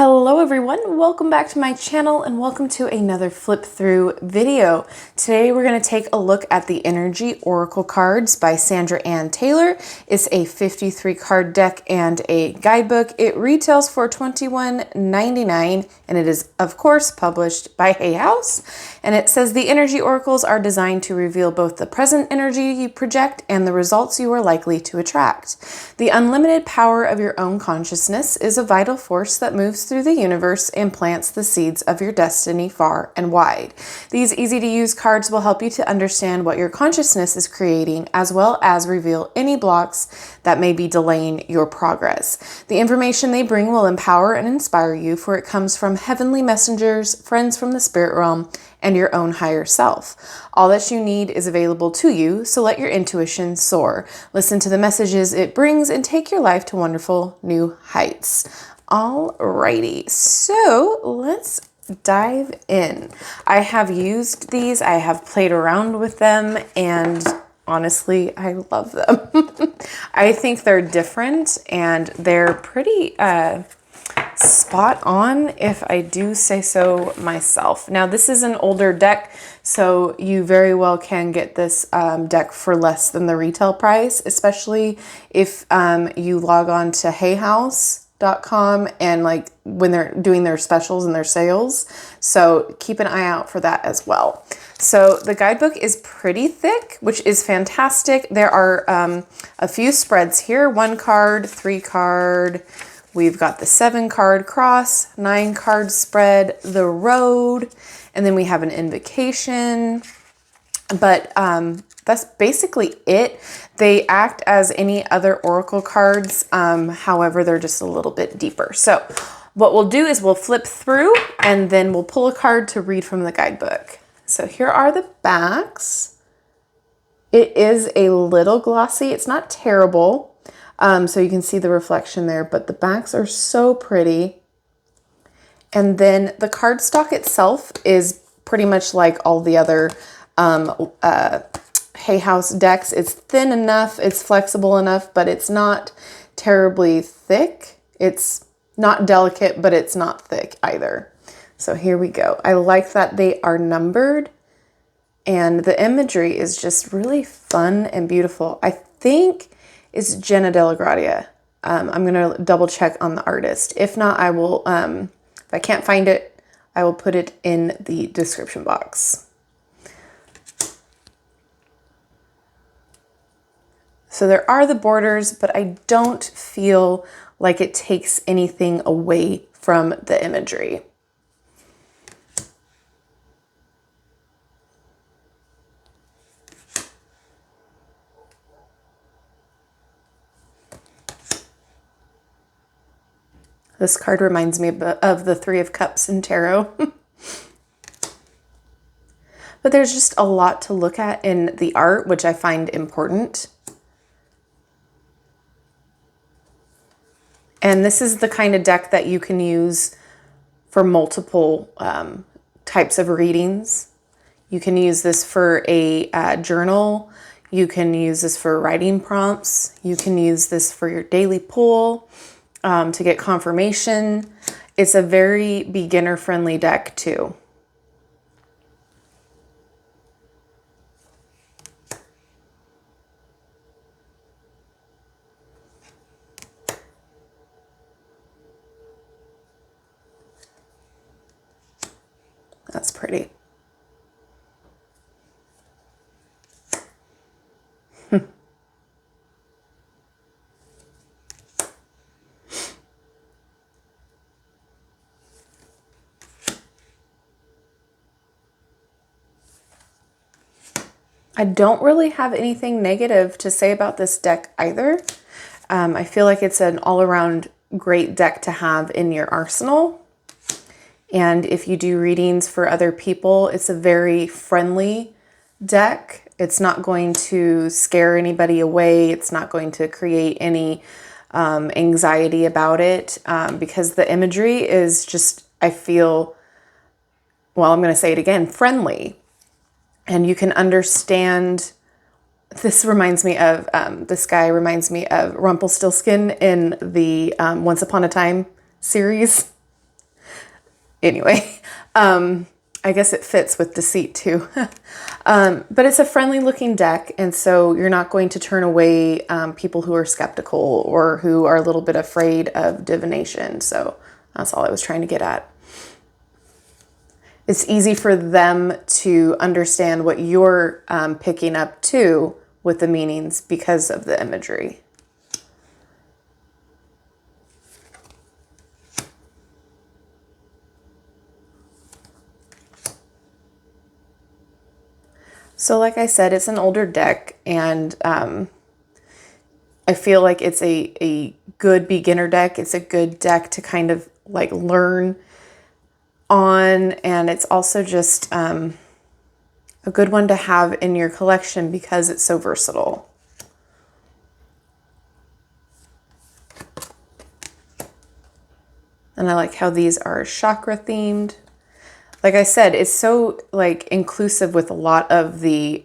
Hello everyone, welcome back to my channel and welcome to another flip through video. Today we're going to take a look at the Energy Oracle cards by Sandra Ann Taylor. It's a 53 card deck and a guidebook. It retails for $21.99 and it is of course published by Hay House. And it says the Energy Oracles are designed to reveal both the present energy you project and the results you are likely to attract. The unlimited power of your own consciousness is a vital force that moves through the universe and plants the seeds of your destiny far and wide. These easy-to-use cards will help you to understand what your consciousness is creating, as well as reveal any blocks that may be delaying your progress. The information they bring will empower and inspire you, for it comes from heavenly messengers, friends from the spirit realm, and your own higher self. All that you need is available to you, so let your intuition soar. Listen to the messages it brings and take your life to wonderful new heights. Alrighty, so let's dive in. I have used these, I have played around with them, and honestly, I love them. I think they're different and they're pretty spot on, if I do say so myself. Now, this is an older deck, so you very well can get this deck for less than the retail price, especially if you log on to hayhouse.com and like when they're doing their specials and their sales. So keep an eye out for that as well. So the guidebook is pretty thick, which is fantastic. There are a few spreads here, 1 card, 3 card. We've got the 7 card cross, 9 card spread, the road, and then we have an invocation. But that's basically it. They act as any other oracle cards. However, they're just a little bit deeper. So what we'll do is we'll flip through and then we'll pull a card to read from the guidebook. So here are the backs. It is a little glossy. It's not terrible. So you can see the reflection there, but the backs are so pretty. And then the cardstock itself is pretty much like all the other Hay House decks. It's thin enough, it's flexible enough, but it's not terribly thick. It's not delicate, but it's not thick either. So here we go. I like that they are numbered and the imagery is just really fun and beautiful. I think it's Jena DellaGrottaglia. I'm going to double check on the artist. If not, I will, if I can't find it, I will put it in the description box. So there are the borders, but I don't feel like it takes anything away from the imagery. This card reminds me of the 3 of Cups in tarot. But there's just a lot to look at in the art, which I find important. And this is the kind of deck that you can use for multiple types of readings. You can use this for a journal. You can use this for writing prompts. You can use this for your daily pull. To get confirmation. It's a very beginner-friendly deck too. That's pretty. I don't really have anything negative to say about this deck either. I feel like it's an all-around great deck to have in your arsenal. And if you do readings for other people, it's a very friendly deck. It's not going to scare anybody away. It's not going to create any anxiety about it because the imagery is just, I feel, well, I'm going to say it again, friendly. And you can understand, this reminds me of, this guy reminds me of Rumpelstiltskin in the Once Upon a Time series. Anyway, I guess it fits with deceit too. But it's a friendly looking deck, and so you're not going to turn away people who are skeptical or who are a little bit afraid of divination. So that's all I was trying to get at. It's easy for them to understand what you're picking up too with the meanings because of the imagery. So like I said, it's an older deck, and I feel like it's a good beginner deck. It's a good deck to kind of like learn on, and it's also just a good one to have in your collection because it's so versatile. And I like how these are chakra themed. Like I said, it's so like inclusive with a lot of the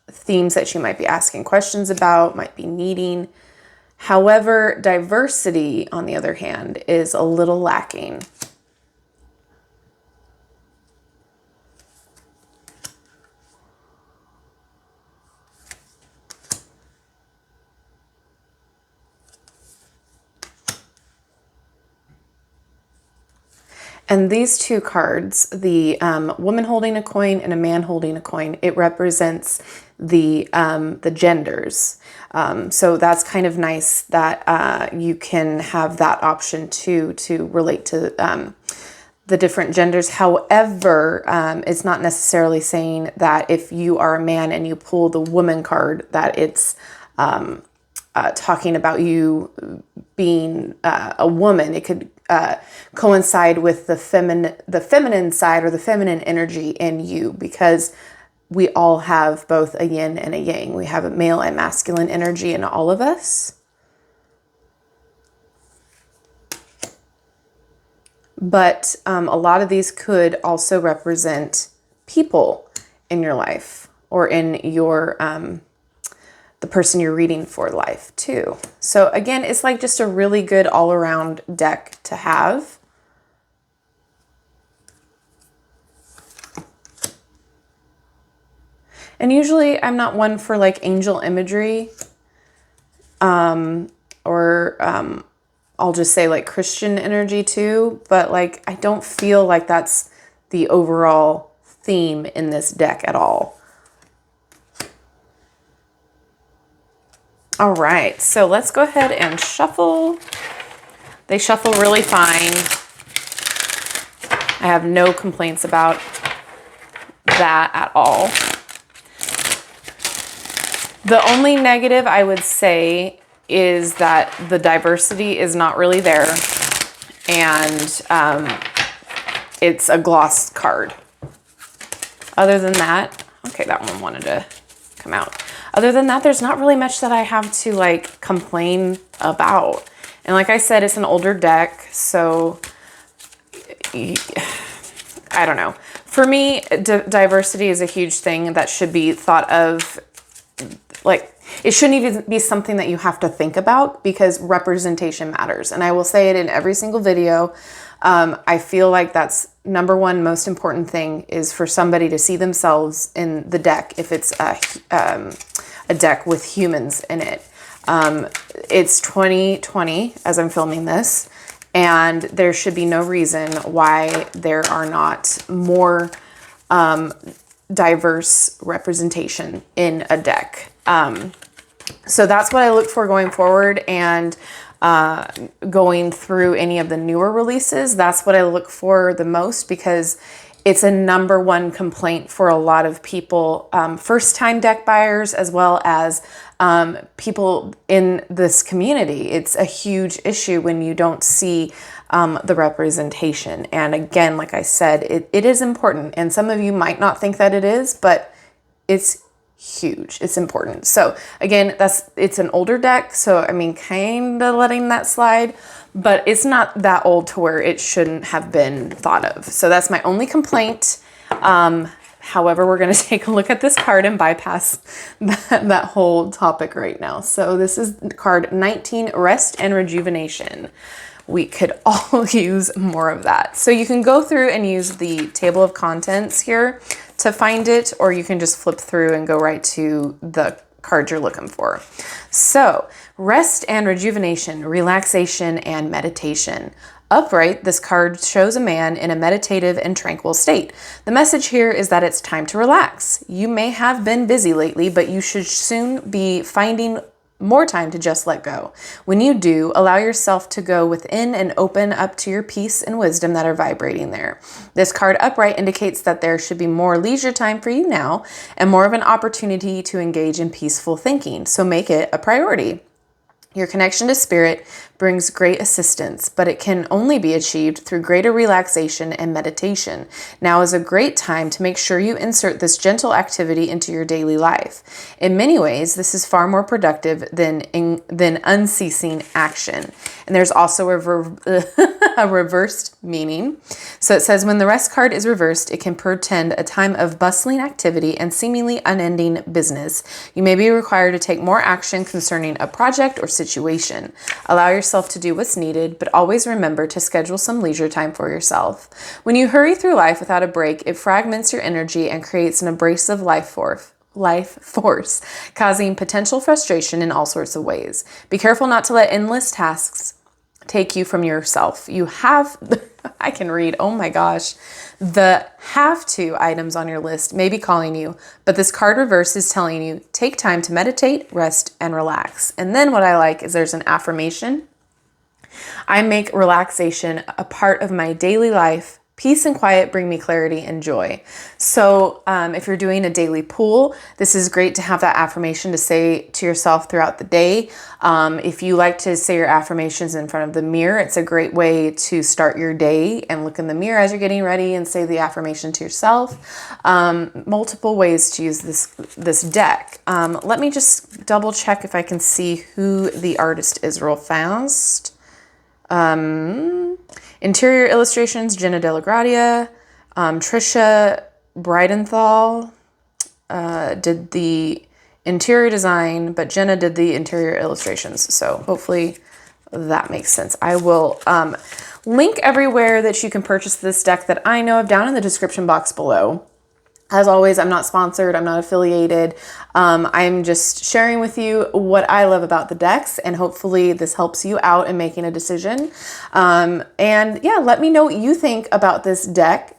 themes that you might be asking questions about, might be needing. However, diversity, on the other hand, is a little lacking. And these two cards, the woman holding a coin and a man holding a coin, it represents the genders. So that's kind of nice that you can have that option too to relate to the different genders. However, it's not necessarily saying that if you are a man and you pull the woman card that it's talking about you being a woman. It could coincide with the feminine side or the feminine energy in you, because we all have both a yin and a yang. We have a male and masculine energy in all of us. But a lot of these could also represent people in your life or in your the person you're reading for life too. So again, it's like just a really good all-around deck to have. And usually I'm not one for like angel imagery, or I'll just say like Christian energy too, but like I don't feel like that's the overall theme in this deck at all. All right, so let's go ahead and shuffle. They shuffle really fine. I have no complaints about that at all. The only negative I would say is that the diversity is not really there, and it's a gloss card. Other than that, okay, that one wanted to come out. Other than that, there's not really much that I have to like complain about. And like I said, it's an older deck, so I don't know. For me, diversity is a huge thing that should be thought of. Like, it shouldn't even be something that you have to think about, because representation matters. And I will say it in every single video. I feel like that's number one most important thing, is for somebody to see themselves in the deck if it's a deck with humans in it. It's 2020 as I'm filming this, and there should be no reason why there are not more diverse representation in a deck. So that's what I look for going forward, and going through any of the newer releases. That's what I look for the most, because it's a number one complaint for a lot of people, first-time deck buyers, as well as people in this community. It's a huge issue when you don't see the representation. And again, like I said, it is important. And some of you might not think that it is, but it's huge. It's important. So again, it's an older deck. So I mean, kind of letting that slide, but it's not that old to where it shouldn't have been thought of. So that's my only complaint. However, we're going to take a look at this card and bypass that whole topic right now. So this is card 19, Rest and Rejuvenation. we could all use more of that. So you can go through and use the table of contents here to find it, or you can just flip through and go right to the card you're looking for. So rest and rejuvenation, relaxation and meditation. Upright, this card shows a man in a meditative and tranquil state. The message here is that it's time to relax. You may have been busy lately, but you should soon be finding more time to just let go. When you do, allow yourself to go within and open up to your peace and wisdom that are vibrating there. This card upright indicates that there should be more leisure time for you now and more of an opportunity to engage in peaceful thinking. So make it a priority. Your connection to spirit brings great assistance, but it can only be achieved through greater relaxation and meditation. Now is a great time to make sure you insert this gentle activity into your daily life. In many ways, this is far more productive than unceasing action. And there's also a reversed meaning. So it says, when the rest card is reversed, it can portend a time of bustling activity and seemingly unending business. You may be required to take more action concerning a project or situation. Allow yourself to do what's needed, but always remember to schedule some leisure time for yourself. When you hurry through life without a break, it fragments your energy and creates an abrasive life force, causing potential frustration in all sorts of ways. Be careful not to let endless tasks take you from yourself. You have, I can read, oh my gosh, the have to items on your list may be calling you, but this card reverse is telling you, take time to meditate, rest, and relax. And then what I like is there's an affirmation. I make relaxation a part of my daily life. Peace and quiet bring me clarity and joy. So if you're doing a daily pool, this is great to have that affirmation to say to yourself throughout the day. If you like to say your affirmations in front of the mirror, it's a great way to start your day and look in the mirror as you're getting ready and say the affirmation to yourself. Multiple ways to use this deck. Let me just double check if I can see who the artist is real fast. Interior illustrations, Jena DellaGrottaglia. Trisha Bridenthal did the interior design, but Jena did the interior illustrations. So hopefully that makes sense. I will link everywhere that you can purchase this deck that I know of down in the description box below. As always, I'm not sponsored, I'm not affiliated. I'm just sharing with you what I love about the decks, and hopefully this helps you out in making a decision. And yeah, let me know what you think about this deck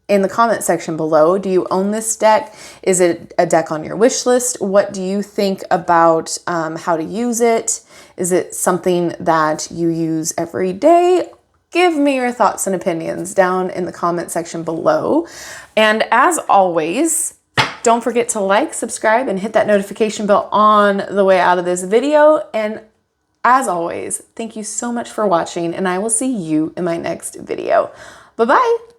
in the comment section below. Do you own this deck? Is it a deck on your wish list? What do you think about how to use it? Is it something that you use every day? Give me your thoughts and opinions down in the comment section below. And as always, don't forget to like, subscribe, and hit that notification bell on the way out of this video. And as always, thank you so much for watching, and I will see you in my next video. Bye-bye.